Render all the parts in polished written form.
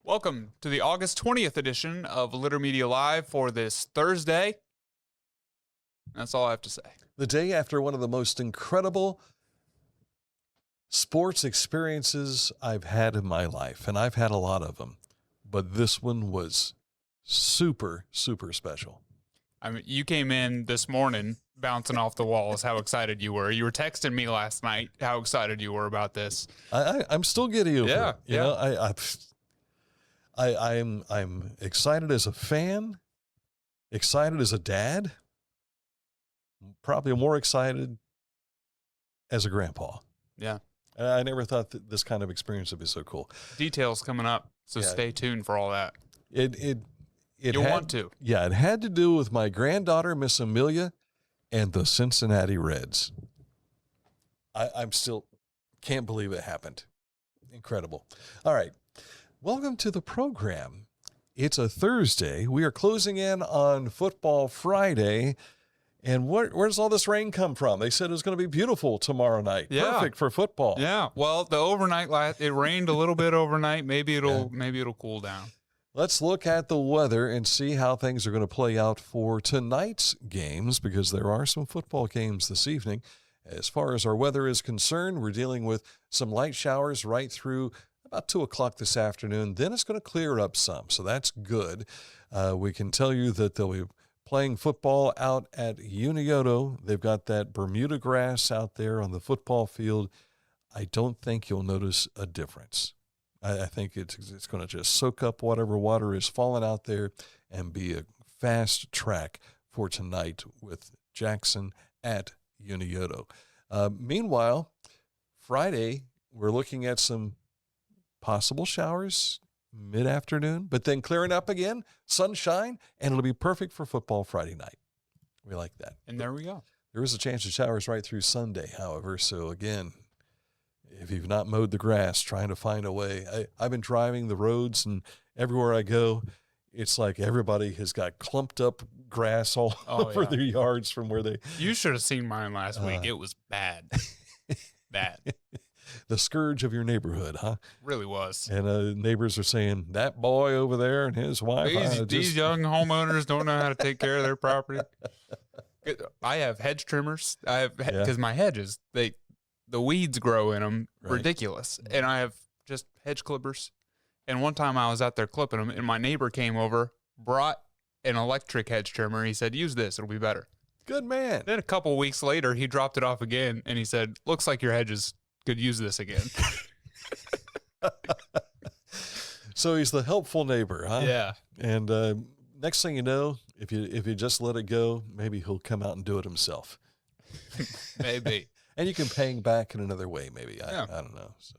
Welcome to the August 20th edition of Litter Media Live for this Thursday. That's all I have to say. The day after one of the most incredible sports experiences I've had in my life, and I've had a lot of them, but this one was super, super special. I mean, you came in this morning bouncing off the walls how excited you were. You were texting me last night how excited you were about this. I'm still giddy over it. You yeah. know, I'm excited as a fan, excited as a dad, probably more excited as a grandpa. Yeah. I never thought that this kind of experience would be so cool. Details coming up, so stay tuned for all that. You'll want to. Yeah, it had to do with my granddaughter, Miss Amelia, and the Cincinnati Reds. I'm still can't believe it happened. Incredible. All right. Welcome to the program. It's a Thursday. We are closing in on Football Friday. And where does all this rain come from? They said it was going to be beautiful tomorrow night. Yeah. Perfect for football. Yeah. Well, the overnight, it rained a little bit overnight. Maybe it'll cool down. Let's look at the weather and see how things are going to play out for tonight's games, because there are some football games this evening. As far as our weather is concerned, we're dealing with some light showers right through about 2 o'clock this afternoon. Then it's going to clear up some, so that's good. We can tell you that they'll be playing football out at Unioto. They've got that Bermuda grass out there on the football field. I don't think you'll notice a difference. I think it's going to just soak up whatever water is falling out there and be a fast track for tonight with Jackson at Unioto. Meanwhile, Friday, we're looking at some possible showers mid-afternoon, but then clearing up again, sunshine, and it'll be perfect for football Friday night. We like that. And there we go. There is a chance of showers right through Sunday, however, so again, if you've not mowed the grass, trying to find a way. I've been driving the roads, and everywhere I go, it's like everybody has got clumped up grass all over their yards from where they... You should have seen mine last week. It was bad. Bad. The scourge of your neighborhood, huh? Really was. And neighbors are saying, that boy over there and his wife... These young homeowners don't know how to take care of their property. I have hedge trimmers. Because my hedges, the weeds grow in them, ridiculous. And I have just hedge clippers. And one time I was out there clipping them, and my neighbor came over, brought an electric hedge trimmer. He said, use this, it'll be better. Good man. Then a couple weeks later, he dropped it off again, and he said, looks like your hedges could use this again. So he's the helpful neighbor, huh? Yeah. And next thing you know, if you just let it go, maybe he'll come out and do it himself. Maybe. And you can pay him back in another way, maybe. I don't know. So,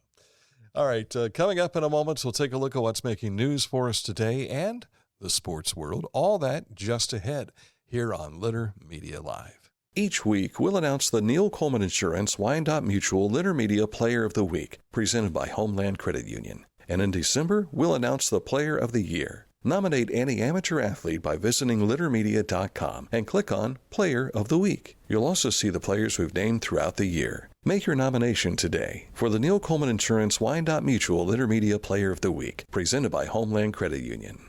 all right, coming up in a moment, we'll take a look at what's making news for us today and the sports world. All that just ahead here on Litter Media Live. Each week, we'll announce the Neil Coleman Insurance Wyandotte Mutual Litter Media Player of the Week, presented by Homeland Credit Union. And in December, we'll announce the Player of the Year. Nominate any amateur athlete by visiting littermedia.com and click on Player of the Week. You'll also see the players we've named throughout the year. Make your nomination today for the Neil Coleman Insurance Wyandotte Mutual Litter Media Player of the Week, presented by Homeland Credit Union.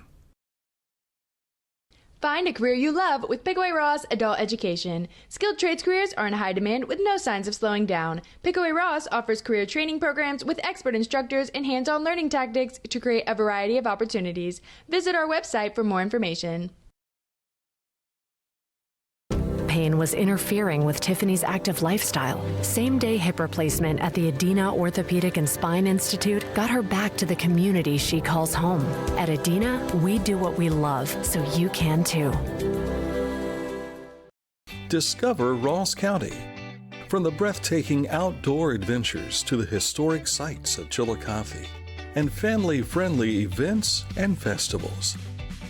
Find a career you love with Pickaway Ross Adult Education. Skilled trades careers are in high demand with no signs of slowing down. Pickaway Ross offers career training programs with expert instructors and hands-on learning tactics to create a variety of opportunities. Visit our website for more information. Pain was interfering with Tiffany's active lifestyle. Same-day hip replacement at the Adena Orthopedic and Spine Institute got her back to the community she calls home. At Adena, we do what we love, so you can too. Discover Ross County. From the breathtaking outdoor adventures to the historic sights of Chillicothe and family-friendly events and festivals.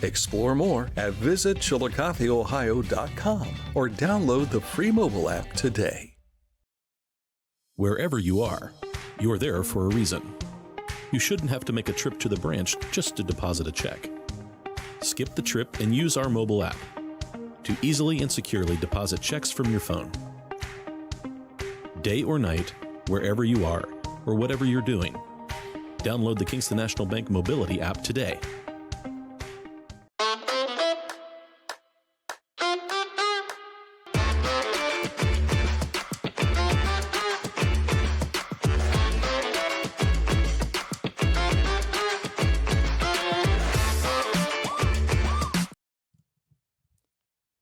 Explore more at visitchillicotheohio.com or download the free mobile app today. Wherever you are, you're there for a reason. You shouldn't have to make a trip to the branch just to deposit a check. Skip the trip and use our mobile app to easily and securely deposit checks from your phone. Day or night, wherever you are, or whatever you're doing, Download the Kingston National Bank Mobility app today.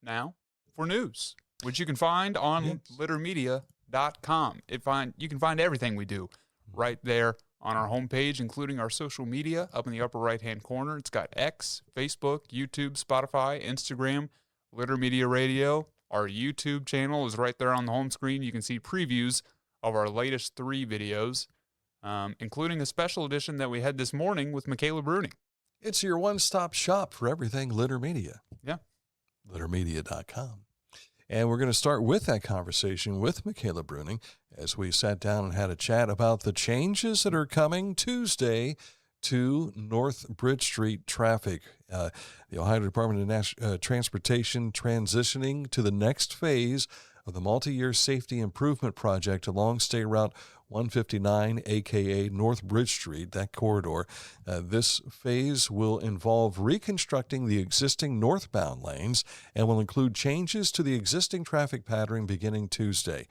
Now for news, which you can find on littermedia.com. You can find everything we do right there on our homepage, including our social media up in the upper right-hand corner. It's got X, Facebook, YouTube, Spotify, Instagram, Litter Media Radio. Our YouTube channel is right there on the home screen. You can see previews of our latest 3 videos, including a special edition that we had this morning with Michaela Bruning. It's your one-stop shop for everything Litter Media. Yeah. Littermedia.com. And we're going to start with that conversation with Michaela Bruning as we sat down and had a chat about the changes that are coming Tuesday to North Bridge Street traffic. The Ohio Department of Transportation transitioning to the next phase of the multi-year safety improvement project along State Route 159, a.k.a. North Bridge Street, that corridor. This phase will involve reconstructing the existing northbound lanes and will include changes to the existing traffic pattern beginning Tuesday.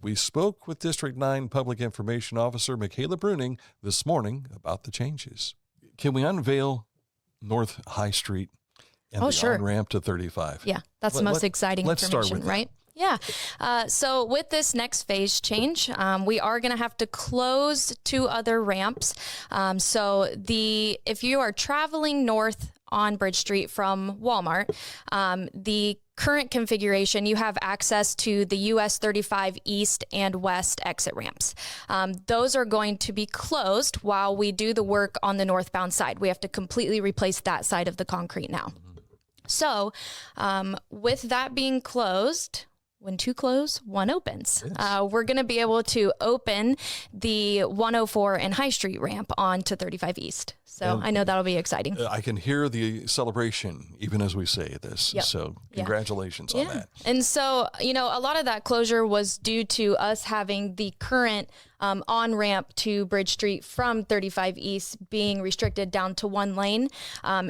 We spoke with District 9 Public Information Officer Michaela Bruning this morning about the changes. Can we unveil North High Street and the on-ramp to 35? Yeah, that's the most exciting information, right? Yeah. So with this next phase change, we are going to have to close 2 other ramps. If you are traveling north on Bridge Street from Walmart, the current configuration, you have access to the US 35 East and West exit ramps. Those are going to be closed while we do the work on the northbound side. We have to completely replace that side of the concrete now. So with that being closed, when 2 close, 1 opens. Yes. We're going to be able to open the 104 and High Street ramp onto 35 East. So I know that'll be exciting. I can hear the celebration even as we say this. Yep. So congratulations on that. And so, a lot of that closure was due to us having the current on-ramp to Bridge Street from 35 East being restricted down to 1 lane.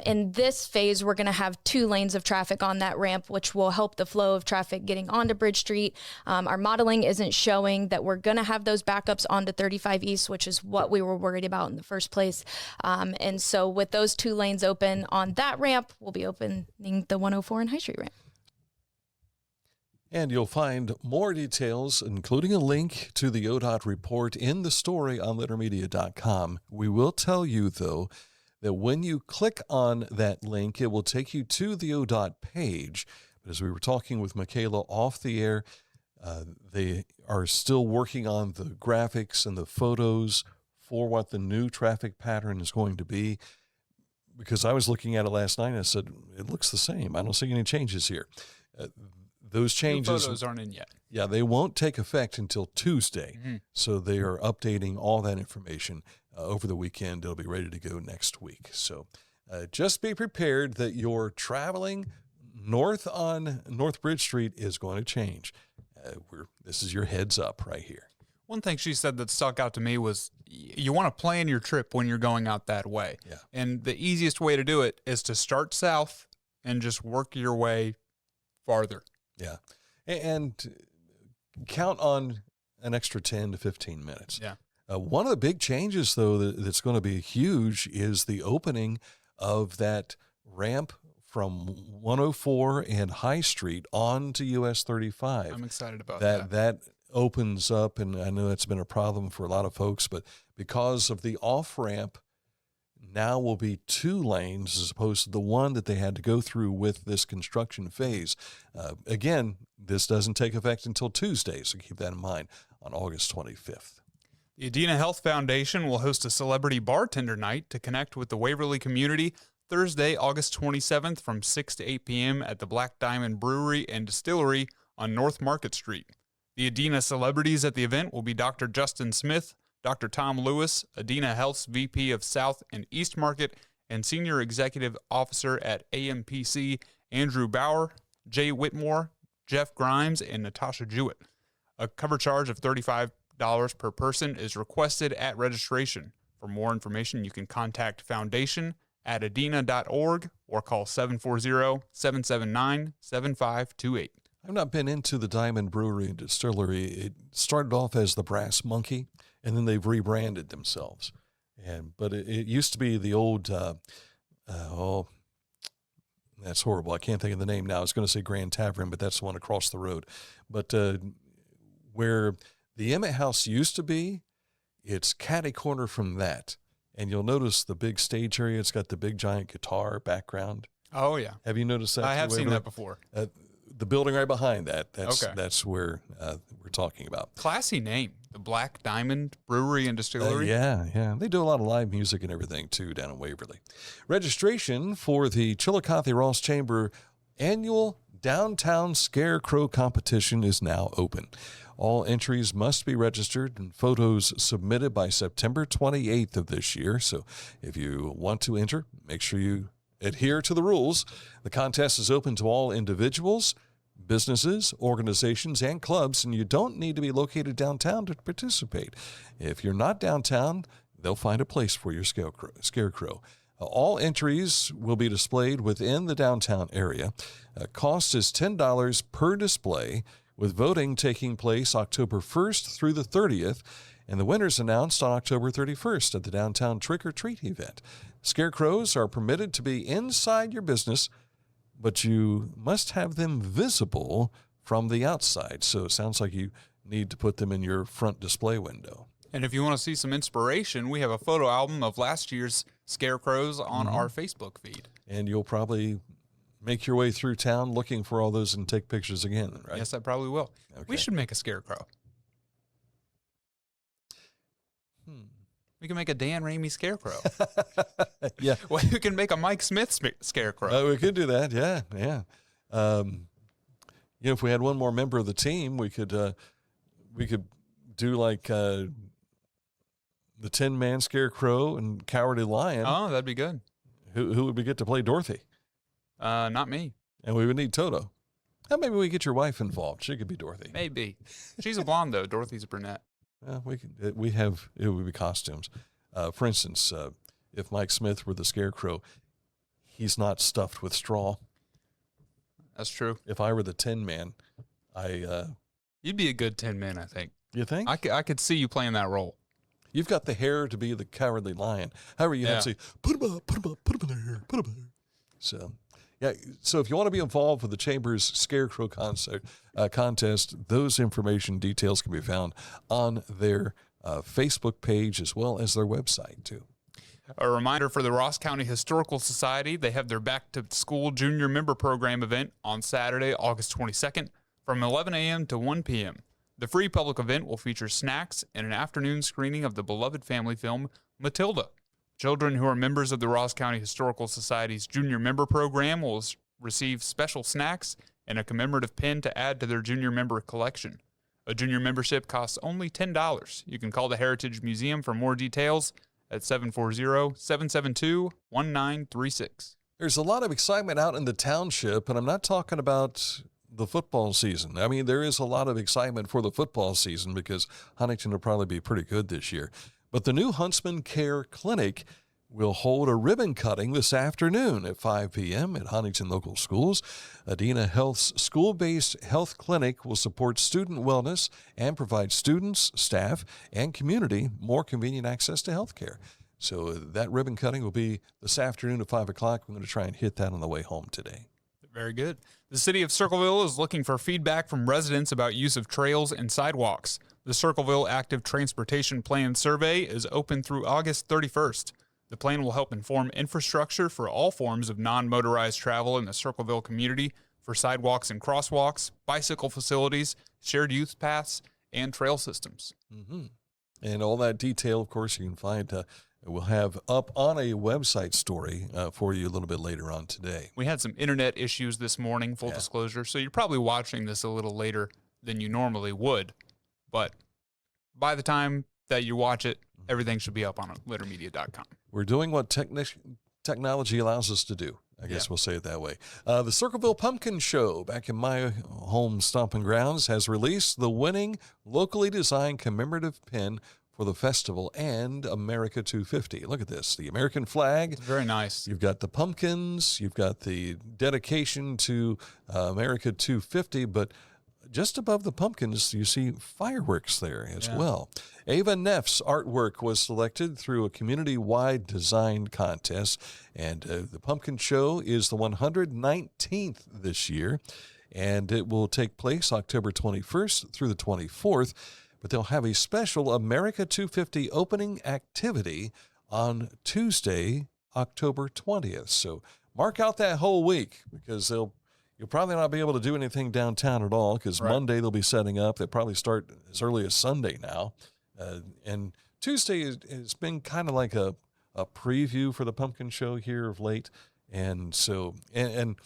In this phase, we're going to have 2 lanes of traffic on that ramp, which will help the flow of traffic getting onto Bridge Street. Our modeling isn't showing that we're going to have those backups onto 35 East, which is what we were worried about in the first place. And so with those 2 lanes open on that ramp, we'll be opening the 104 and High Street ramp. And you'll find more details, including a link to the ODOT report in the story on littermedia.com. We will tell you, though, that when you click on that link, it will take you to the ODOT page. But as we were talking with Michaela off the air, they are still working on the graphics and the photos for what the new traffic pattern is going to be. Because I was looking at it last night and I said, it looks the same. I don't see any changes here. Those changes, photos aren't in yet. Yeah, they won't take effect until Tuesday. Mm-hmm. So they are updating all that information over the weekend. It'll be ready to go next week. So just be prepared that your traveling north on North Bridge Street is going to change. This is your heads up right here. One thing she said that stuck out to me was you want to plan your trip when you're going out that way. Yeah. And the easiest way to do it is to start south and just work your way farther. Yeah. And count on an extra 10 to 15 minutes. Yeah. One of the big changes, though, that's going to be huge is the opening of that ramp from 104 and High Street on to US 35. I'm excited about that. That opens up, and I know it's been a problem for a lot of folks, but because of the off-ramp, now will be 2 lanes as opposed to the 1 that they had to go through with this construction phase. Again, this doesn't take effect until Tuesday, so keep that in mind on August 25th. The Adena Health Foundation will host a celebrity bartender night to connect with the Waverly community Thursday, August 27th from 6 to 8 p.m. at the Black Diamond Brewery and Distillery on North Market Street. The Adena celebrities at the event will be Dr. Justin Smith, Dr. Tom Lewis, Adena Health's VP of South and East Market, and Senior Executive Officer at AMPC, Andrew Bauer, Jay Whitmore, Jeff Grimes, and Natasha Jewett. A cover charge of $35 per person is requested at registration. For more information, you can contact foundation@adena.org or call 740-779-7528. I've not been into the Diamond Brewery and Distillery. It started off as the Brass Monkey, and then they've rebranded themselves. But it used to be the old, that's horrible. I can't think of the name now. I was going to say Grand Tavern, but that's the one across the road. But where the Emmett House used to be, it's catty corner from that. And you'll notice the big stage area. It's got the big giant guitar background. Oh, yeah. Have you noticed that? I have seen that before. The building right behind that, that's Okay. that's where we're talking about. Classy name, the Black Diamond Brewery and Distillery. Yeah. They do a lot of live music and everything, too, down in Waverly. Registration for the Chillicothe Ross Chamber annual Downtown Scarecrow competition is now open. All entries must be registered and photos submitted by September 28th of this year. So if you want to enter, make sure you adhere to the rules. The contest is open to all individuals, businesses, organizations, and clubs, and you don't need to be located downtown to participate. If you're not downtown, they'll find a place for your scarecrow. All entries will be displayed within the downtown area. Cost is $10 per display, with voting taking place October 1st through the 30th, and the winners announced on October 31st at the downtown Trick or Treat event. Scarecrows are permitted to be inside your business, but you must have them visible from the outside. So it sounds like you need to put them in your front display window. And if you want to see some inspiration, we have a photo album of last year's scarecrows on our Facebook feed. And you'll probably make your way through town looking for all those and take pictures again, right? Yes, I probably will. Okay. We should make a scarecrow. We can make a Dan Ramey scarecrow. Yeah. Well, we can make a Mike Smith scarecrow. We could do that. Yeah. If we had one more member of the team, we could do like the 10-man scarecrow and Cowardly Lion. Oh, that'd be good. Who would we get to play Dorothy? Not me. And we would need Toto. Maybe we get your wife involved. She could be Dorothy. Maybe. She's a blonde, though. Dorothy's a brunette. It would be costumes. For instance, if Mike Smith were the scarecrow, he's not stuffed with straw. That's true. If I were the 10-man, you'd be a good 10-man, I think. You think? I could see you playing that role. You've got the hair to be the Cowardly Lion. However, you have to say, put him up in there, put him in there. So, yeah. So if you want to be involved with the Chamber's Scarecrow contest, those information details can be found on their Facebook page as well as their website, too. A reminder for the Ross County Historical Society, they have their back-to-school junior member program event on Saturday, August 22nd from 11 a.m. to 1 p.m. The free public event will feature snacks and an afternoon screening of the beloved family film, Matilda. Children who are members of the Ross County Historical Society's junior member program will receive special snacks and a commemorative pin to add to their junior member collection. A junior membership costs only $10. You can call the Heritage Museum for more details at 740-772-1936. There's a lot of excitement out in the township, and I'm not talking about the football season. I mean, there is a lot of excitement for the football season because Huntington will probably be pretty good this year. But the new Huntsmen Care Clinic will hold a ribbon cutting this afternoon at 5 p.m. at Huntington Local Schools. Adena Health's school-based health clinic will support student wellness and provide students, staff, and community more convenient access to health care. So that ribbon cutting will be this afternoon at 5 o'clock. We're going to try and hit that on the way home today. Very good. The city of Circleville is looking for feedback from residents about use of trails and sidewalks. The Circleville Active Transportation Plan Survey is open through August 31st. The plan will help inform infrastructure for all forms of non-motorized travel in the Circleville community for sidewalks and crosswalks, bicycle facilities, shared use paths, and trail systems. Mm-hmm. And all that detail, of course, you can find, we'll have up on a website story for you a little bit later on today. We had some internet issues this morning, full disclosure, so you're probably watching this a little later than you normally would. But by the time that you watch it, everything should be up on littermedia.com. We're doing what technology allows us to do. I guess we'll say it that way. The Circleville Pumpkin Show, back in my home stomping grounds, has released the winning locally designed commemorative pin for the festival and America 250. Look at this, the American flag. It's very nice. You've got the pumpkins. You've got the dedication to America 250, but just above the pumpkins, you see fireworks there as well. Ava Neff's artwork was selected through a community-wide design contest, and the Pumpkin Show is the 119th this year, and it will take place October 21st through the 24th, but they'll have a special America 250 opening activity on Tuesday, October 20th. So mark out that whole week, because you'll probably not be able to do anything downtown at all, because Monday they'll be setting up. They probably start as early as Sunday now. And Tuesday has been kind of like a preview for the Pumpkin Show here of late. And so, and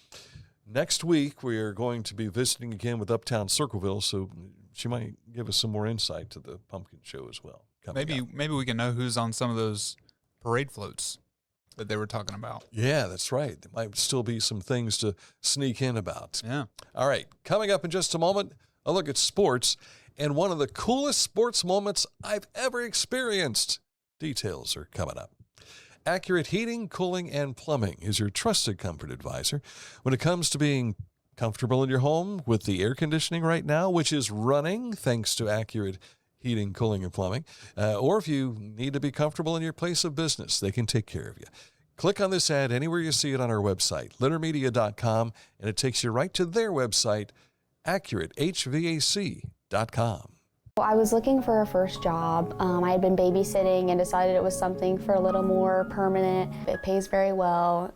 next week we are going to be visiting again with Uptown Circleville, so she might give us some more insight to the Pumpkin Show as well. Maybe we can know who's on some of those parade floats that they were talking about. Yeah, that's right. There might still be some things to sneak in about. Yeah. All right, coming up in just a moment, a look at sports and one of the coolest sports moments I've ever experienced. Details are coming up. Accurate Heating, Cooling, and Plumbing is your trusted comfort advisor when it comes to being comfortable in your home with the air conditioning right now, which is running thanks to Accurate Heating, Cooling, and Plumbing. Or if you need to be comfortable in your place of business, they can take care of you. Click on this ad anywhere you see it on our website, littermedia.com, and it takes you right to their website, accuratehvac.com. I was looking for a first job. I had been babysitting and decided it was something for a little more permanent. It pays very well.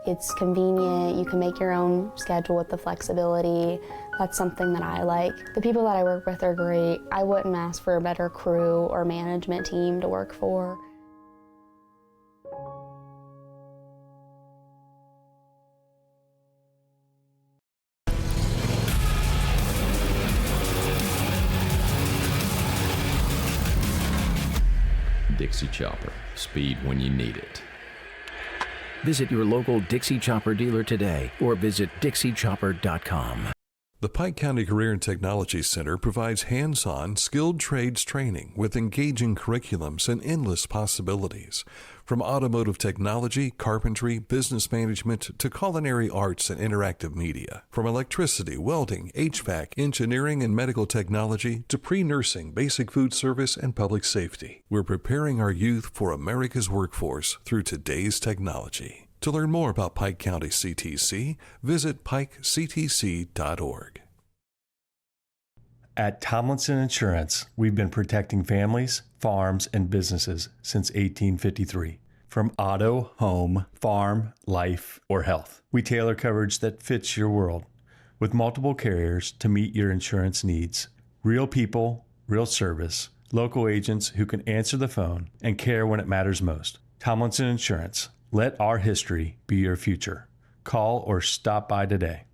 It's convenient. You can make your own schedule with the flexibility. That's something that I like. The people that I work with are great. I wouldn't ask for a better crew or management team to work for. Dixie Chopper. Speed when you need it. Visit your local Dixie Chopper dealer today or visit dixiechopper.com. The Pike County Career and Technology Center provides hands-on, skilled trades training with engaging curriculums and endless possibilities. From automotive technology, carpentry, business management, to culinary arts and interactive media. From electricity, welding, HVAC, engineering, and medical technology, to pre-nursing, basic food service, and public safety. We're preparing our youth for America's workforce through today's technology. To learn more about Pike County CTC, visit pikectc.org. At Tomlinson Insurance, we've been protecting families, farms, and businesses since 1853. From auto, home, farm, life, or health, we tailor coverage that fits your world. With multiple carriers to meet your insurance needs. Real people, real service, local agents who can answer the phone and care when it matters most. Tomlinson Insurance. Let our history be your future. Call or stop by today.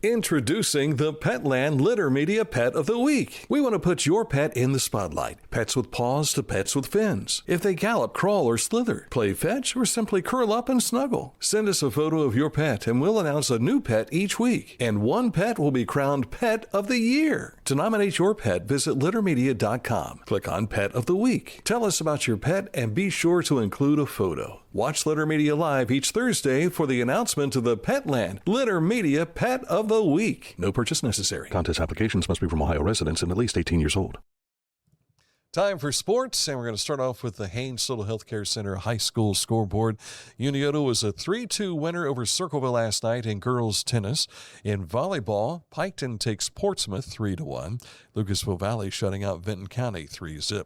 Introducing the Petland Litter Media Pet of the Week. We want to put your pet in the spotlight. Pets with paws to pets with fins. If they gallop, crawl, or slither, play fetch, or simply curl up and snuggle. Send us a photo of your pet and we'll announce a new pet each week. And one pet will be crowned Pet of the Year. To nominate your pet, visit littermedia.com. Click on Pet of the Week. Tell us about your pet and be sure to include a photo. Watch Litter Media Live each Thursday for the announcement of the Petland Litter Media Pet of the Week. No purchase necessary. Contest applications must be from Ohio residents and at least 18 years old. Time for sports, and we're going to start off with the Haynes Total Healthcare Center High School scoreboard. Unioto was a 3-2 winner over Circleville last night in girls tennis. In volleyball, Piketon takes Portsmouth 3-1. Lucasville Valley shutting out Vinton County 3-0.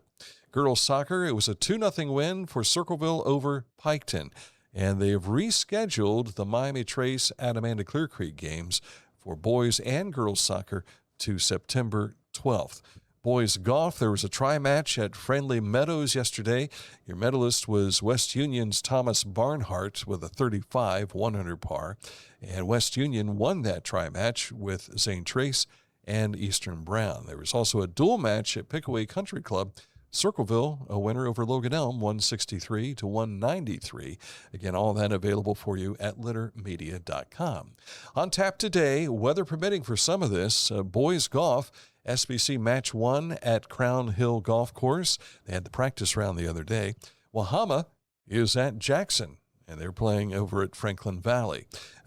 Girls soccer, it was a 2-0 win for Circleville over Piketon. And they have rescheduled the Miami Trace Adamanda Clear Creek games for boys and girls soccer to September 12th. Boys golf, there was a tri-match at Friendly Meadows yesterday. Your medalist was West Union's Thomas Barnhart with a 35 100 par. And West Union won that tri-match with Zane Trace and Eastern Brown. There was also a dual match at Pickaway Country Club. Circleville, a winner over Logan Elm, 163 to 193. Again, all that available for you at littermedia.com. On tap today, weather permitting for some of this, boys golf SBC Match 1 at Crown Hill Golf Course. They had the practice round the other day. Wahama is at Jackson, and they're playing over at Franklin Valley.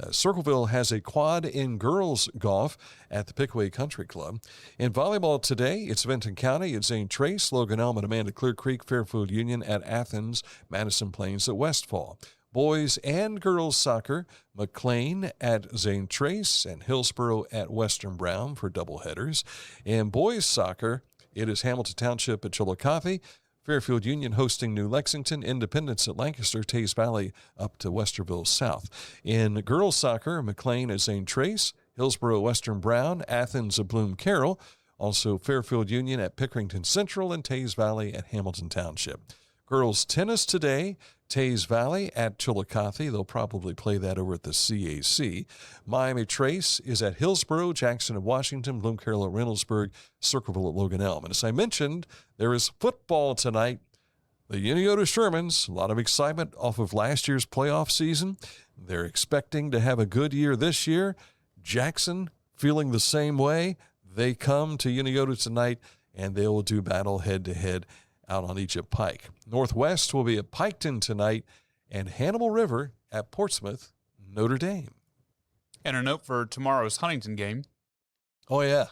Circleville has a quad in girls golf at the Pickaway Country Club. In volleyball today, it's Benton County at St. Trace, Logan Elm and Amanda Clear Creek, Fairfield Union at Athens, Madison Plains at Westfall. Boys and girls soccer, McLean at Zane Trace and Hillsborough at Western Brown for doubleheaders. In boys soccer, it is Hamilton Township at Chillicothe, Fairfield Union hosting New Lexington, Independence at Lancaster, Tays Valley up to Westerville South. In girls soccer, McLean at Zane Trace, Hillsborough Western Brown, Athens at Bloom Carroll, also Fairfield Union at Pickerington Central and Tays Valley at Hamilton Township. Girls tennis today, Tays Valley at Chillicothe. They'll probably play that over at the CAC. Miami Trace is at Hillsborough, Jackson at Washington, Bloom Carroll at Reynoldsburg, Circleville at Logan Elm. And as I mentioned, there is football tonight. The Uniota Shermans, a lot of excitement off of last year's playoff season. They're expecting to have a good year this year. Jackson feeling the same way. They come to Uniota tonight, and they will do battle head-to-head out on Egypt Pike. Northwest will be at Piketon tonight, and Hannibal River at Portsmouth, Notre Dame. And a note for tomorrow's Huntington game. Oh, yeah.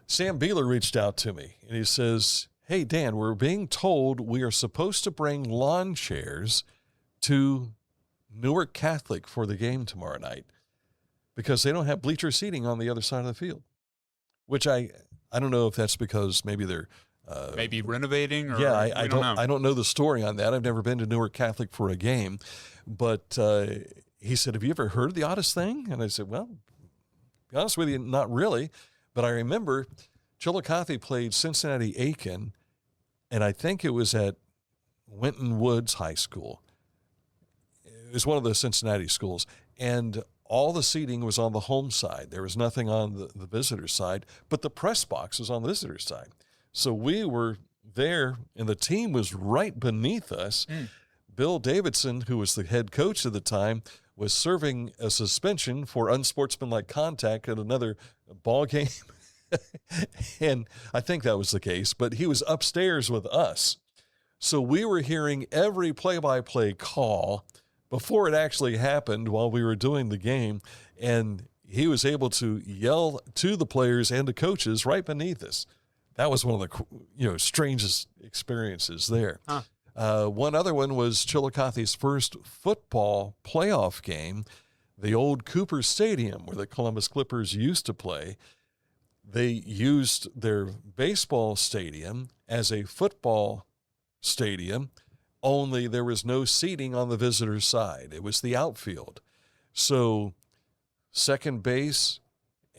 Sam Beeler reached out to me, and he says, hey, Dan, we're being told we are supposed to bring lawn chairs to Newark Catholic for the game tomorrow night because they don't have bleacher seating on the other side of the field, which I don't know if that's because maybe they're maybe renovating or yeah, I don't know. I don't know the story on that. I've never been to Newark Catholic for a game, but he said, have you ever heard the oddest thing? And I said, well, to be honest with you, not really. But I remember Chillicothe played Cincinnati Aiken, and I think it was at Winton Woods High School. It was one of the Cincinnati schools, and all the seating was on the home side. There was nothing on the visitor side, but the press box was on the visitor side. So we were there, and the team was right beneath us. Bill Davidson, who was the head coach at the time, was serving a suspension for unsportsmanlike contact at another ball game. And I think that was the case, but he was upstairs with us. So we were hearing every play-by-play call before it actually happened while we were doing the game, and he was able to yell to the players and the coaches right beneath us. That was one of the strangest experiences there. One other one was Chillicothe's first football playoff game, the old Cooper Stadium where the Columbus Clippers used to play. They used their baseball stadium as a football stadium, only there was no seating on the visitor's side. It was the outfield. So second base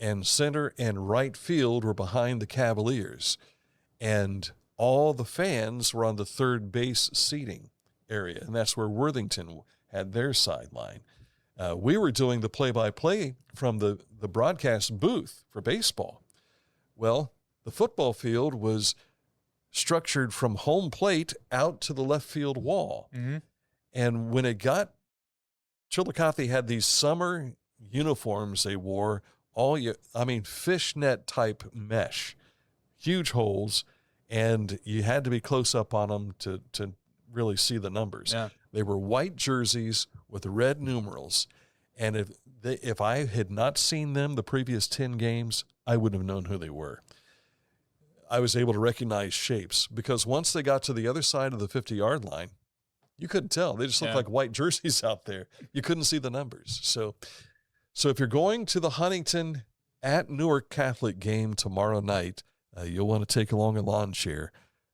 and center and right field were behind the Cavaliers, and all the fans were on the third base seating area, and that's where Worthington had their sideline. We were doing the play-by-play from the broadcast booth for baseball. Well, the football field was structured from home plate out to the left field wall. Mm-hmm. And when it got, Chillicothe had these summer uniforms they wore, fishnet type mesh, huge holes, and you had to be close up on them to really see the numbers. Yeah. They were white jerseys with red numerals, and if I had not seen them the previous 10 games, I wouldn't have known who they were. I was able to recognize shapes because once they got to the other side of the 50-yard line, you couldn't tell. They just looked like white jerseys out there. You couldn't see the numbers. So if you're going to the Huntington at Newark Catholic game tomorrow night, you'll want to take along a lawn chair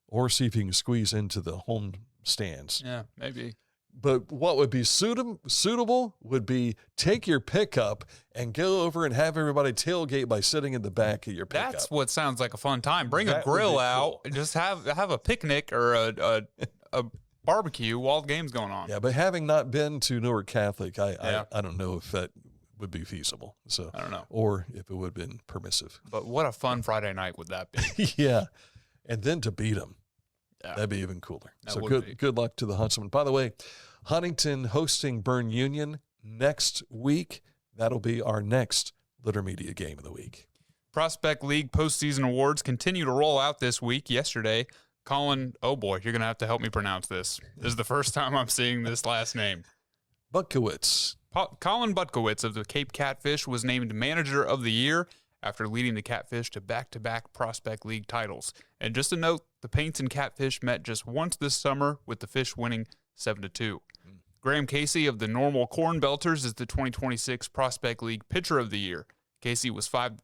or see if you can squeeze into the home stands. Yeah, maybe. But what would be suitable would be take your pickup and go over and have everybody tailgate by sitting in the back of your pickup. That's what sounds like a fun time. Bring a grill out and just have a picnic or a barbecue while the game's going on. Yeah, but having not been to Newark Catholic, I don't know if that would be feasible. So I don't know. Or if it would have been permissive. But what a fun Friday night would that be? Yeah. And then to beat them. Yeah. That'd be even cooler. So good luck to the Huntsmen. By the way, Huntington hosting Bern Union next week. That'll be our next Litter Media game of the week. Prospect League postseason awards continue to roll out this week. Yesterday, Colin, oh boy, you're going to have to help me pronounce this. This is the first time I'm seeing this last name. Butkowitz. Colin Butkowitz of the Cape Catfish was named Manager of the Year after leading the Catfish to back-to-back Prospect League titles. And just a note, the Paints and Catfish met just once this summer, with the Fish winning 7-2. Graham Casey of the Normal Corn Belters is the 2026 Prospect League Pitcher of the Year. Casey was 5-0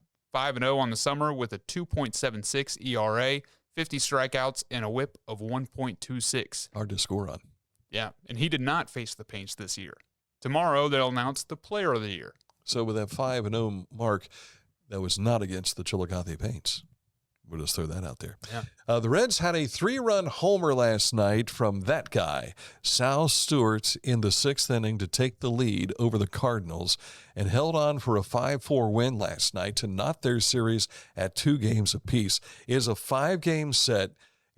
on the summer with a 2.76 ERA, 50 strikeouts, and a whip of 1.26. Hard to score on. Yeah, and he did not face the Paints this year. Tomorrow, they'll announce the Player of the Year. So with that 5-0 mark, that was not against the Chillicothe Paints. We'll just throw that out there. Yeah. The Reds had a 3-run homer last night from that guy, Sal Stewart, in the 6th inning to take the lead over the Cardinals, and held on for a 5-4 win last night to knot their series at 2 games apiece. It is a 5-game set,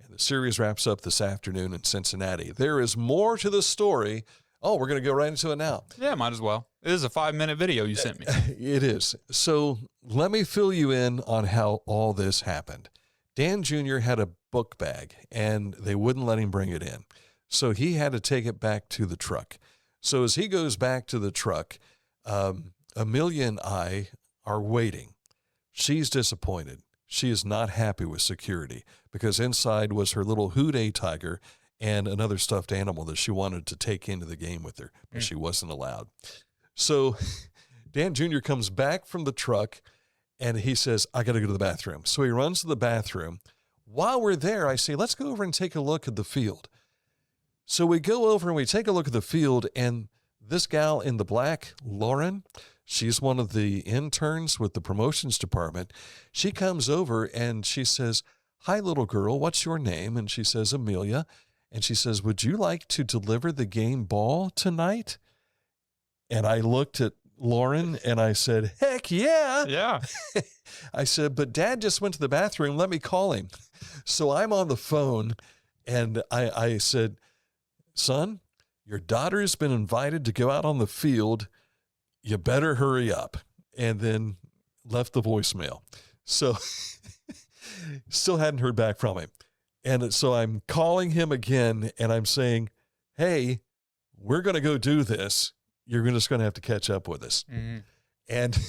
and the series wraps up this afternoon in Cincinnati. There is more to the story. Oh, we're going to go right into it now. Yeah, might as well. It is a 5-minute video you sent me. It is. So let me fill you in on how all this happened. Dan Jr. had a book bag, and they wouldn't let him bring it in. So he had to take it back to the truck. So as he goes back to the truck, Amelia and I are waiting. She's disappointed. She is not happy with security because inside was her little Houday tiger and another stuffed animal that she wanted to take into the game with her, but she wasn't allowed. So Dan Jr. comes back from the truck, and he says, I got to go to the bathroom. So he runs to the bathroom. While we're there, I say, let's go over and take a look at the field. So we go over and we take a look at the field, and this gal in the black, Lauren, she's one of the interns with the promotions department. She comes over, and she says, hi, little girl, what's your name? And she says, Amelia. And she says, would you like to deliver the game ball tonight? And I looked at Lauren and I said, heck yeah. Yeah. I said, but Dad just went to the bathroom. Let me call him. So I'm on the phone and I said, son, your daughter's been invited to go out on the field. You better hurry up. And then left the voicemail. So still hadn't heard back from him. And so I'm calling him again, and I'm saying, hey, we're going to go do this. You're just going to have to catch up with us. Mm-hmm. And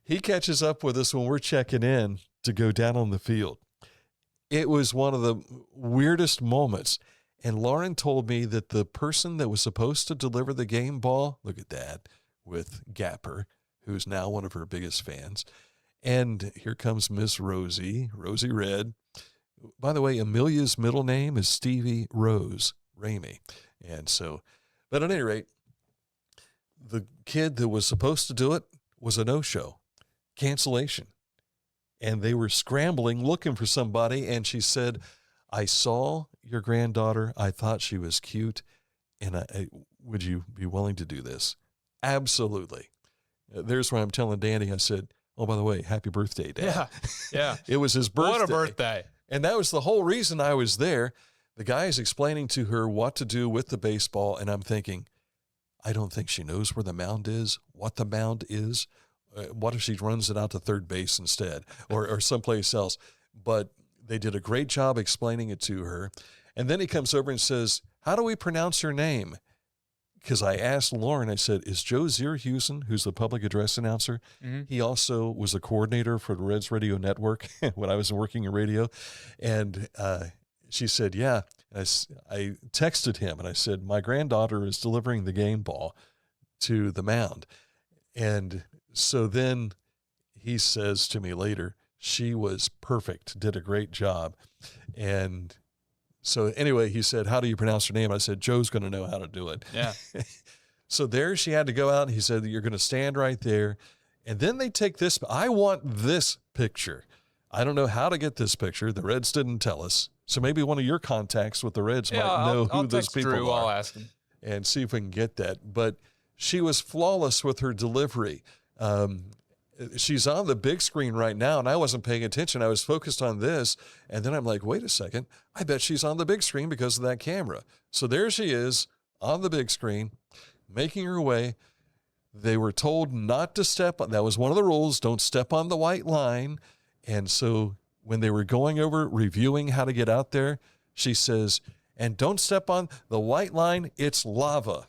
he catches up with us when we're checking in to go down on the field. It was one of the weirdest moments. And Lauren told me that the person that was supposed to deliver the game ball, look at that, with Gapper, who's now one of her biggest fans. And here comes Miss Rosie Red. By the way, Amelia's middle name is Stevie Rose Ramey. And so, but at any rate, the kid that was supposed to do it was a no-show, cancellation. And they were scrambling, looking for somebody. And she said, I saw your granddaughter. I thought she was cute. And would you be willing to do this? Absolutely. There's where I'm telling Danny, I said, oh, by the way, happy birthday, Dad. Yeah. Yeah. It was his birthday. What a birthday. And that was the whole reason I was there. The guy is explaining to her what to do with the baseball, and I'm thinking, I don't think she knows where the mound is, what the mound is. What if she runs it out to third base instead or someplace else? But they did a great job explaining it to her. And then he comes over and says, how do we pronounce your name? Because I asked Lauren, I said, is Joe Zierhusen, who's the public address announcer? Mm-hmm. He also was a coordinator for the Reds Radio Network when I was working in radio. And she said, yeah. And I texted him and I said, my granddaughter is delivering the game ball to the mound. And so then he says to me later, she was perfect, did a great job. And so anyway, he said, how do you pronounce her name? I said, Joe's going to know how to do it. Yeah. So there she had to go out. And he said, you're going to stand right there. And then they take this. I want this picture. I don't know how to get this picture. The Reds didn't tell us. So maybe one of your contacts with the Reds might know who those people Drew, are. I'll ask him. And see if we can get that. But she was flawless with her delivery. She's on the big screen right now, and I wasn't paying attention. I was focused on this, and then I'm like, wait a second. I bet she's on the big screen because of that camera. So there she is on the big screen, making her way. They were told not to step on, that was one of the rules, don't step on the white line. And so when they were going over, reviewing how to get out there, she says, and don't step on the white line, it's lava.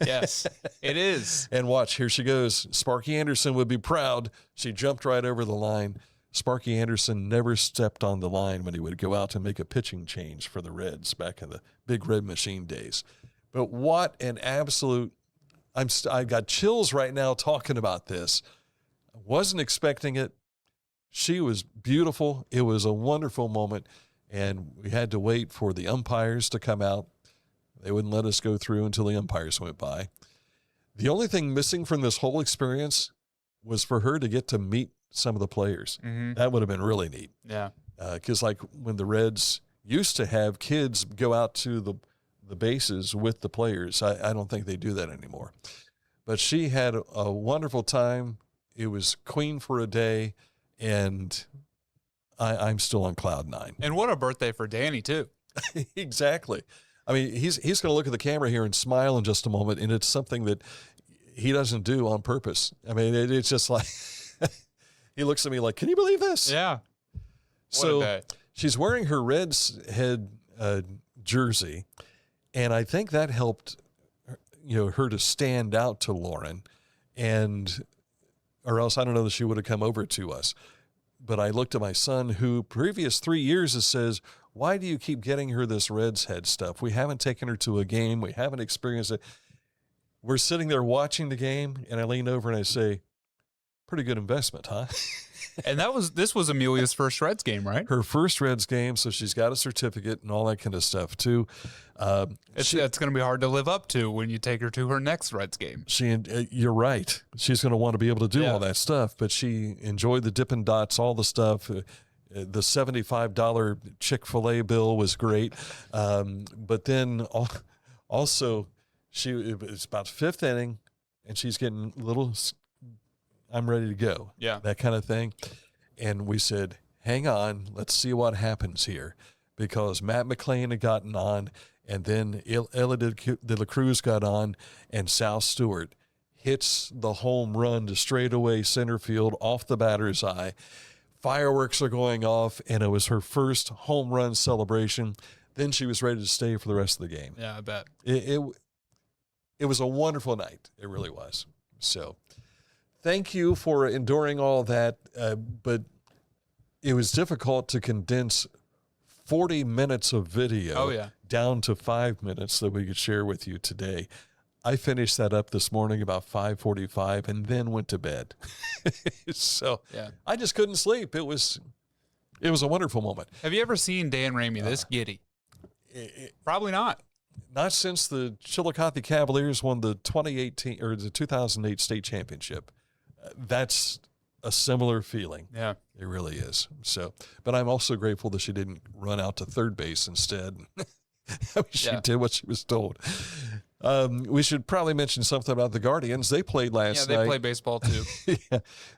Yes, it is. And watch, here she goes. Sparky Anderson would be proud. She jumped right over the line. Sparky Anderson never stepped on the line when he would go out to make a pitching change for the Reds back in the Big Red Machine days. But what an absolute, I've got chills right now talking about this. I wasn't expecting it. She was beautiful. It was a wonderful moment. And we had to wait for the umpires to come out. They wouldn't let us go through until the umpires went by. The only thing missing from this whole experience was for her to get to meet some of the players. Mm-hmm. That would have been really neat. Yeah. Because like when the Reds used to have kids go out to the bases with the players, I don't think they do that anymore. But she had a wonderful time. It was queen for a day, and I'm still on cloud nine. And what a birthday for Danny, too. Exactly. I mean, he's going to look at the camera here and smile in just a moment, and it's something that he doesn't do on purpose. I mean, it's just like he looks at me like, can you believe this? Yeah. So she's wearing her Reds head jersey, and I think that helped her to stand out to Lauren, or else I don't know that she would have come over to us. But I looked at my son, who previous 3 years says, why do you keep getting her this Reds head stuff? We haven't taken her to a game. We haven't experienced it. We're sitting there watching the game, and I lean over and I say, pretty good investment, huh? And this was Amelia's first Reds game, right? Her first Reds game, so she's got a certificate and all that kind of stuff, too. It's going to be hard to live up to when you take her to her next Reds game. You're right. She's going to want to be able to do all that stuff, but she enjoyed the Dippin' Dots, all the stuff. The $75 Chick-fil-A bill was great. But then also, it's about fifth inning, and she's getting a little, I'm ready to go. Yeah. That kind of thing. And we said, hang on, let's see what happens here. Because Matt McClain had gotten on, and then Ella de la Cruz got on, and Sal Stewart hits the home run to straightaway center field off the batter's eye. Fireworks are going off, and it was her first home run celebration. Then she was ready to stay for the rest of the game. Yeah, I bet. It was a wonderful night. It really was. So thank you for enduring all that, but it was difficult to condense 40 minutes of video down to 5 minutes that we could share with you today. I finished that up this morning about 5:45 and then went to bed. So I just couldn't sleep. It was a wonderful moment. Have you ever seen Dan Ramey this giddy? Probably not. Not since the Chillicothe Cavaliers won the 2008 state championship. That's a similar feeling. Yeah. It really is. So, but I'm also grateful that she didn't run out to third base instead. She did what she was told. We should probably mention something about the Guardians. They played last night. Yeah, they play baseball too.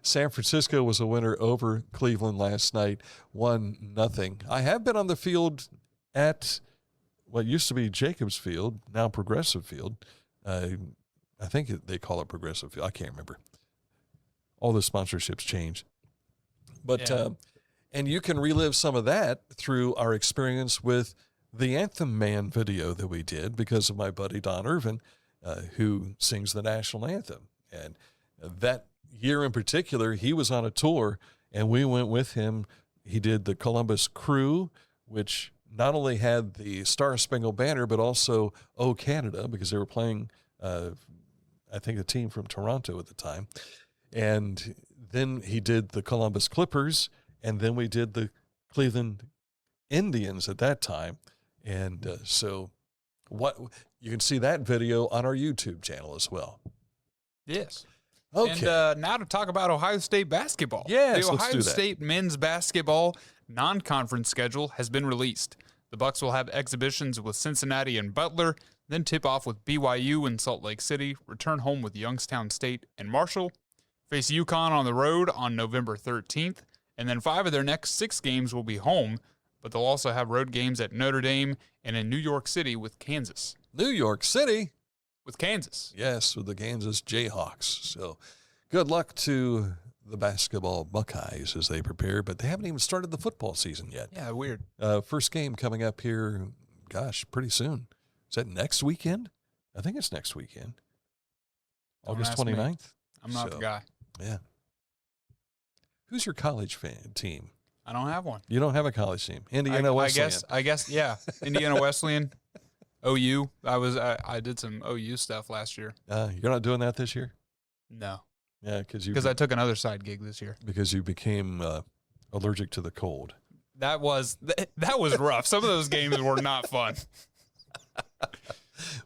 San Francisco was a winner over Cleveland last night, 1-0. I have been on the field at what used to be Jacobs Field, now Progressive Field. I think they call it Progressive Field. I can't remember. All the sponsorships changed. But and you can relive some of that through our experience with the Anthem Man video that we did because of my buddy Don Irvin, who sings the national anthem. And that year in particular, he was on a tour, and we went with him. He did the Columbus Crew, which not only had the Star Spangled Banner, but also Oh Canada, because they were playing, I think, a team from Toronto at the time. And then he did the Columbus Clippers, and then we did the Cleveland Indians at that time. And so you can see that video on our YouTube channel as well. Yes. Okay. And now to talk about Ohio State basketball. Yes, the let's Ohio do that. State men's basketball non-conference schedule has been released. The Bucks will have exhibitions with Cincinnati and Butler, then tip off with BYU in Salt Lake City, return home with Youngstown State and Marshall, face UConn on the road on November 13th, and then 5 of their next 6 games will be home, but they'll also have road games at Notre Dame and in New York City with Kansas. New York City? with Kansas. Yes, with the Kansas Jayhawks. So good luck to the basketball Buckeyes as they prepare, but they haven't even started the football season yet. Yeah, weird. First game coming up here, gosh, pretty soon. Is that next weekend? I think it's next weekend. August 29th? I'm not the guy. Yeah. Who's your college team? I don't have one. You don't have a college team. Indiana Wesleyan. I guess, yeah. Indiana Wesleyan, OU. I did some OU stuff last year. You're not doing that this year? No. Yeah, because I took another side gig this year. Because you became allergic to the cold. That was rough. Some of those games were not fun.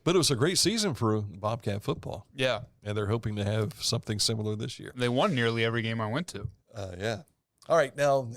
But it was a great season for Bobcat football. Yeah. And they're hoping to have something similar this year. They won nearly every game I went to. Yeah. All right. Now,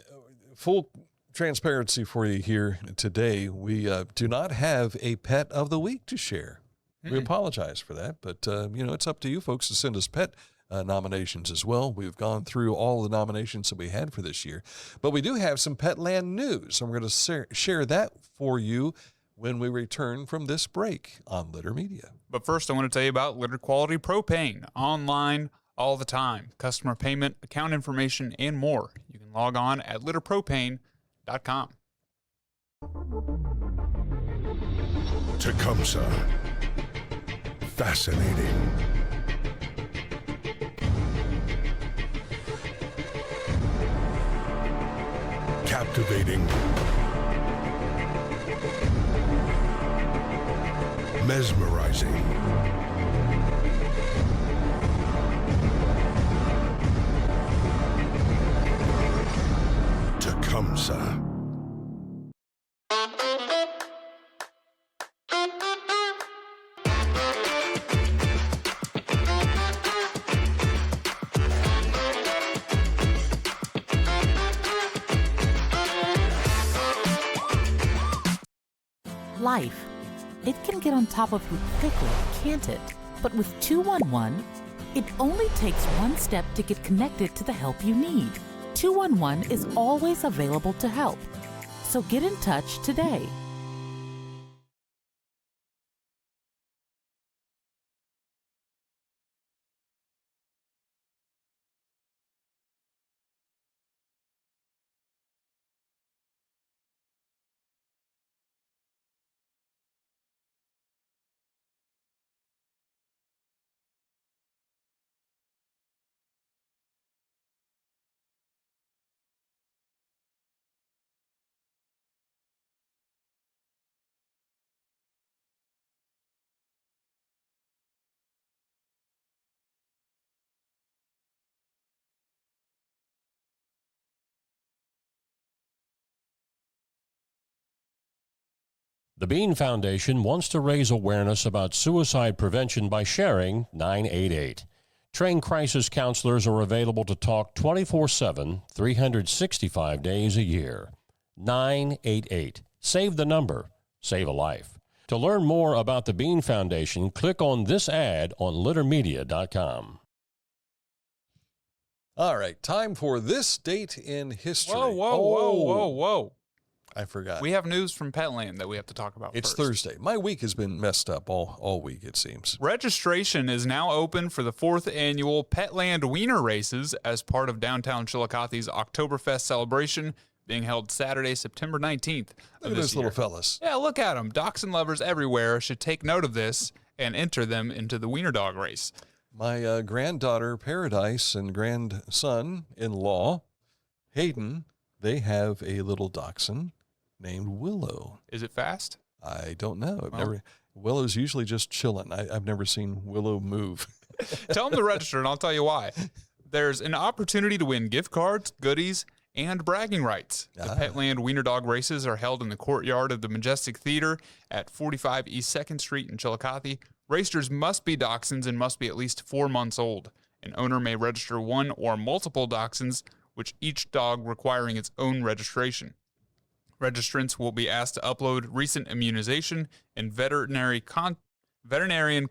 full transparency for you here today. We do not have a pet of the week to share. We apologize for that, but it's up to you folks to send us pet nominations as well. We've gone through all the nominations that we had for this year, but we do have some Petland news, and we're going to share that for you when we return from this break on Litter Media. But first, I want to tell you about Litter Quality Propane, online all the time. Customer payment, account information, and more. You can log on at litterpropane.com. Tecumseh. Fascinating. Captivating. Mesmerizing. Tecumseh. Life. It can get on top of you quickly, can't it? But with 211, it only takes one step to get connected to the help you need. 211 is always available to help. So get in touch today. The Bean Foundation wants to raise awareness about suicide prevention by sharing 988. Trained crisis counselors are available to talk 24/7, 365 days a year. 988. Save the number. Save a life. To learn more about the Bean Foundation, click on this ad on littermedia.com. All right, time for this date in history. Whoa. I forgot. We have news from Petland that we have to talk about It's first. Thursday. My week has been messed up all week, it seems. Registration is now open for the 4th annual Petland Wiener Races as part of downtown Chillicothe's Oktoberfest celebration being held Saturday, September 19th. Look at those little fellas. Yeah, look at them. Dachshund lovers everywhere should take note of this and enter them into the Wiener Dog race. My granddaughter, Paradise, and grandson-in-law, Hayden, they have a little dachshund named Willow. Is it fast? I don't know. Willow's usually just chilling. I've never seen Willow move. Tell them to register, and I'll tell you why. There's an opportunity to win gift cards, goodies, and bragging rights. The Petland Wiener Dog races are held in the courtyard of the Majestic Theater at 45 East 2nd Street in Chillicothe. Racers must be dachshunds and must be at least 4 months old. An owner may register one or multiple dachshunds, with each dog requiring its own registration. Registrants will be asked to upload recent immunization and veterinarian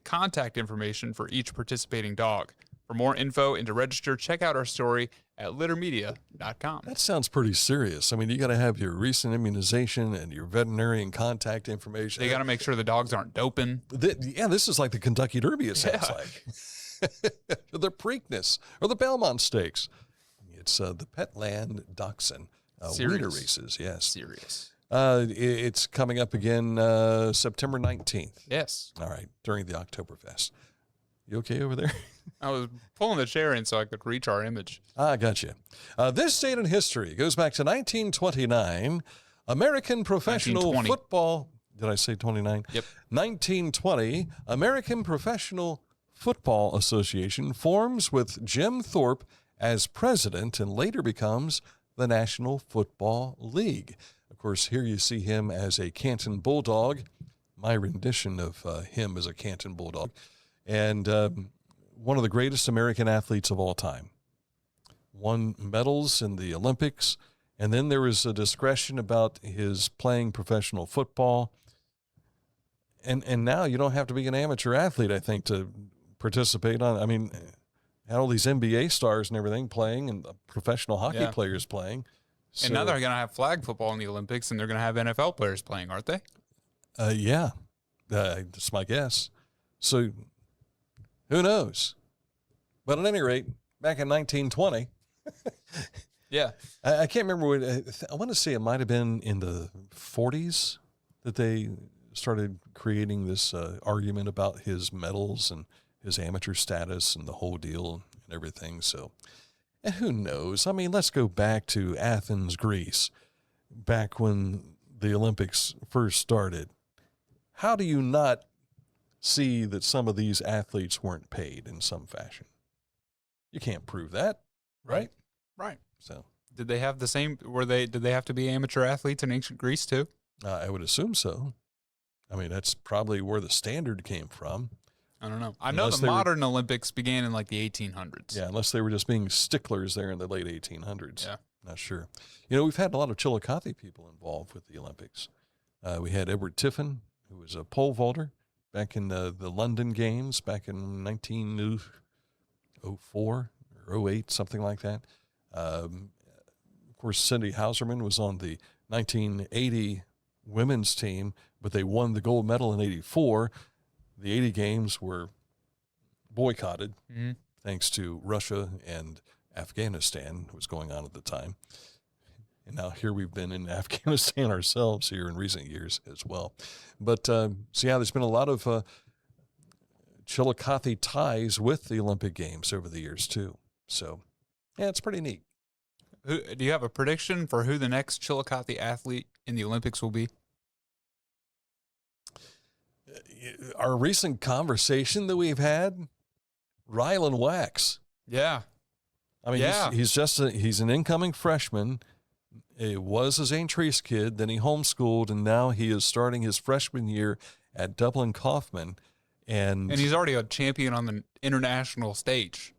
contact information for each participating dog. For more info and to register, check out our story at littermedia.com. That sounds pretty serious. I mean, you got to have your recent immunization and your veterinarian contact information. They got to make sure the dogs aren't doping. This is like the Kentucky Derby, it sounds like. The Preakness or the Belmont Stakes. It's the Petland Dachshund winter races. Yes. Serious. It's coming up again September 19th. Yes. All right, during the Oktoberfest. You okay over there? I was pulling the chair in so I could reach our image. I got you. This date in history goes back to 1929. American Professional Football. Did I say 29? Yep. 1920. American Professional Football Association forms with Jim Thorpe as president and later becomes the National Football League. Of course, here you see him as a Canton Bulldog. My rendition of him as a Canton Bulldog. And one of the greatest American athletes of all time. Won medals in the Olympics, and then there was a discussion about his playing professional football. And now you don't have to be an amateur athlete, I think, to participate on. I mean, had all these NBA stars and everything playing, and professional hockey players playing. So, and now they're going to have flag football in the Olympics, and they're going to have NFL players playing, aren't they? Yeah, that's my guess. So who knows? But at any rate, back in 1920, yeah, I can't remember what, I want to say it might have been in the 40s that they started creating this argument about his medals and his amateur status and the whole deal and everything. So, and who knows? I mean, let's go back to Athens, Greece, back when the Olympics first started. How do you not see that some of these athletes weren't paid in some fashion? You can't prove that, right? Right. So, did they have the same? Did they have to be amateur athletes in ancient Greece too? I would assume so. I mean, that's probably where the standard came from. I don't know. I know the modern Olympics began in like the 1800s. Yeah, unless they were just being sticklers there in the late 1800s. Yeah. Not sure. You know, we've had a lot of Chillicothe people involved with the Olympics. We had Edward Tiffin, who was a pole vaulter back in the London Games back in 1904 or 08, something like that. Of course, Cindy Hauserman was on the 1980 women's team, but they won the gold medal in 84. The 80 games were boycotted thanks to Russia and Afghanistan, was going on at the time. And now here we've been in Afghanistan ourselves here in recent years as well. But, so yeah, there's been a lot of Chillicothe ties with the Olympic Games over the years too. So, yeah, it's pretty neat. Do you have a prediction for who the next Chillicothe athlete in the Olympics will be? Our recent conversation that we've had, Rylan Wax. Yeah. I mean, he's an incoming freshman. He was a Zane Treese kid, then he homeschooled, and now he is starting his freshman year at Dublin Kaufman. And he's already a champion on the international stage.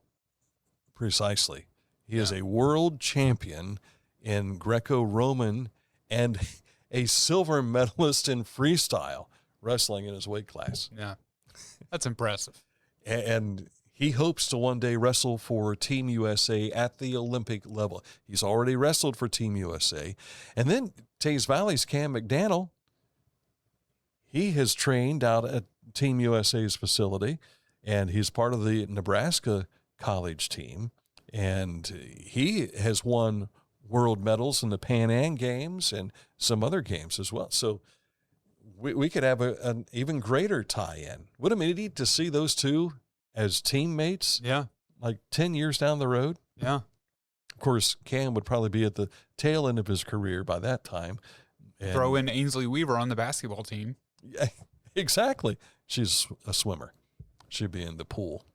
Precisely. He is a world champion in Greco-Roman and a silver medalist in freestyle wrestling in his weight class. Yeah, that's impressive. And he hopes to one day wrestle for Team USA at the Olympic level. He's already wrestled for Team USA. And then Taze Valley's Cam McDaniel, he has trained out at Team USA's facility, and he's part of the Nebraska college team. And he has won world medals in the Pan Am Games and some other games as well. So we could have an even greater tie-in. Wouldn't it be neat to see those two as teammates? Yeah. Like 10 years down the road? Yeah. Of course, Cam would probably be at the tail end of his career by that time. And throw in Ainsley Weaver on the basketball team. Yeah, exactly. She's a swimmer. She'd be in the pool.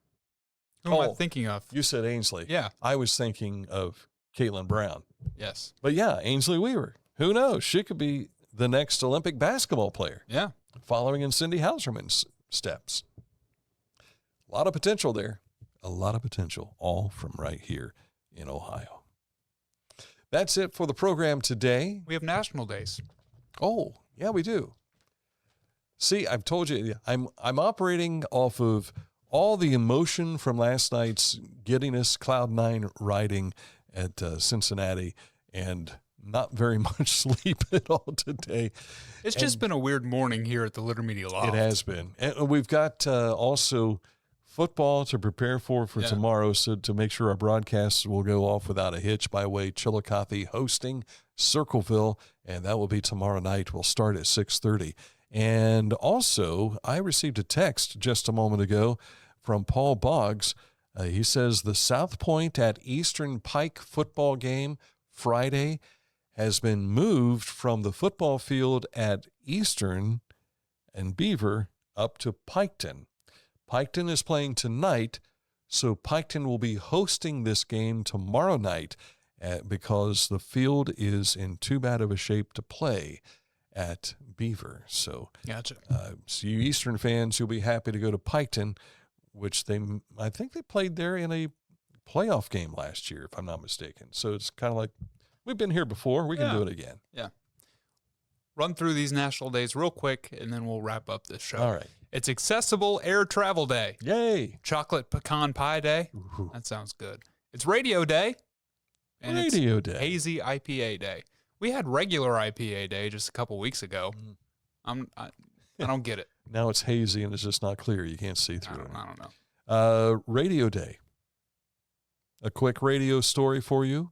Who am I thinking of? You said Ainsley. Yeah. I was thinking of Caitlin Brown. Yes. But yeah, Ainsley Weaver. Who knows? She could be the next Olympic basketball player. Yeah. Following in Cindy Hauserman's steps. A lot of potential there. A lot of potential, all from right here in Ohio. That's it for the program today. We have national days. Oh, yeah, we do. See, I've told you, I'm operating off of all the emotion from last night's giddiness, Cloud 9 riding at Cincinnati, and not very much sleep at all today. It's just been a weird morning here at the Litter Media Loft. It has been. And we've got also football to prepare for tomorrow, so to make sure our broadcasts will go off without a hitch. By the way, Chillicothe hosting Circleville, and that will be tomorrow night. We'll start at 6:30. And also, I received a text just a moment ago from Paul Boggs. He says the South Point at Eastern Pike football game Friday has been moved from the football field at Eastern and Beaver up to Piketon. Piketon is playing tonight, so Piketon will be hosting this game tomorrow night because the field is in too bad of a shape to play at Beaver. So, gotcha. So you Eastern fans, you'll be happy to go to Piketon, which I think they played there in a playoff game last year, if I'm not mistaken. So it's kind of like, we've been here before. We can do it again. Yeah. Run through these national days real quick, and then we'll wrap up this show. All right. It's Accessible Air Travel Day. Yay. Chocolate Pecan Pie Day. Ooh. That sounds good. It's Radio Day. And Radio it's Day. Hazy IPA Day. We had regular IPA Day just a couple weeks ago. I don't get it. Now it's hazy and it's just not clear. You can't see through it. I don't know. Radio Day. A quick radio story for you.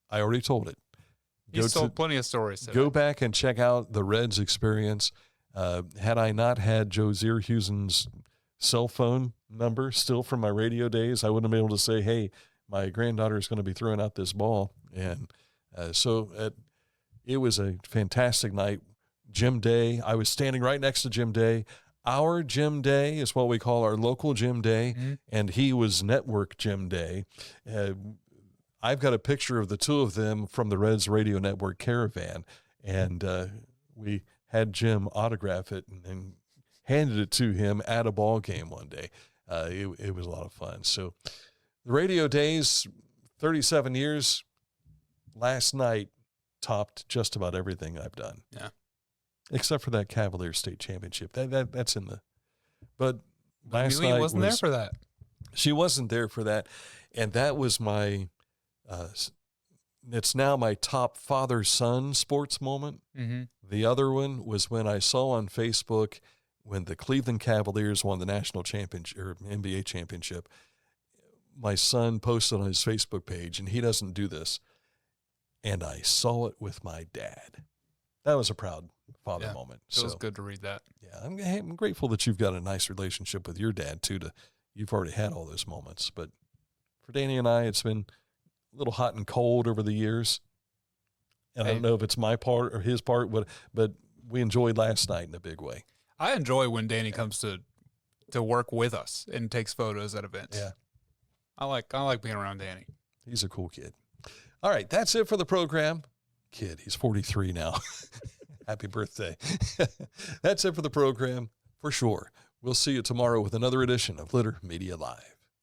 I already told it. You told plenty of stories today. Go back and check out the Reds experience. Had I not had Joe Zierhusen's cell phone number still from my radio days, I wouldn't have been able to say, hey, my granddaughter is going to be throwing out this ball. And so it was a fantastic night. Jim Day, I was standing right next to Jim Day. Our Jim Day is what we call our local Jim Day, and he was Network Jim Day. I've got a picture of the two of them from the Reds Radio Network caravan, and we had Jim autograph it and handed it to him at a ball game one day. It was a lot of fun. So the radio days, 37 years, last night topped just about everything I've done. Yeah. Except for that Cavaliers state championship. That's in the, but last Amelia night wasn't there for that. She wasn't there for that. And that was my, it's now my top father-son sports moment. Mm-hmm. The other one was when I saw on Facebook when the Cleveland Cavaliers won the national championship or NBA championship. My son posted on his Facebook page, and he doesn't do this, and I saw it with my dad. That was a proud father moment. It was good to read that. Yeah, I'm grateful that you've got a nice relationship with your dad, too. You've already had all those moments. But for Danny and I, it's been a little hot and cold over the years. And I don't know if it's my part or his part, but we enjoyed last night in a big way. I enjoy when Danny comes to work with us and takes photos at events. Yeah. I like being around Danny. He's a cool kid. All right, that's it for the program. Kid, he's 43 now. Happy birthday. That's it for the program for sure. We'll see you tomorrow with another edition of Litter Media Live.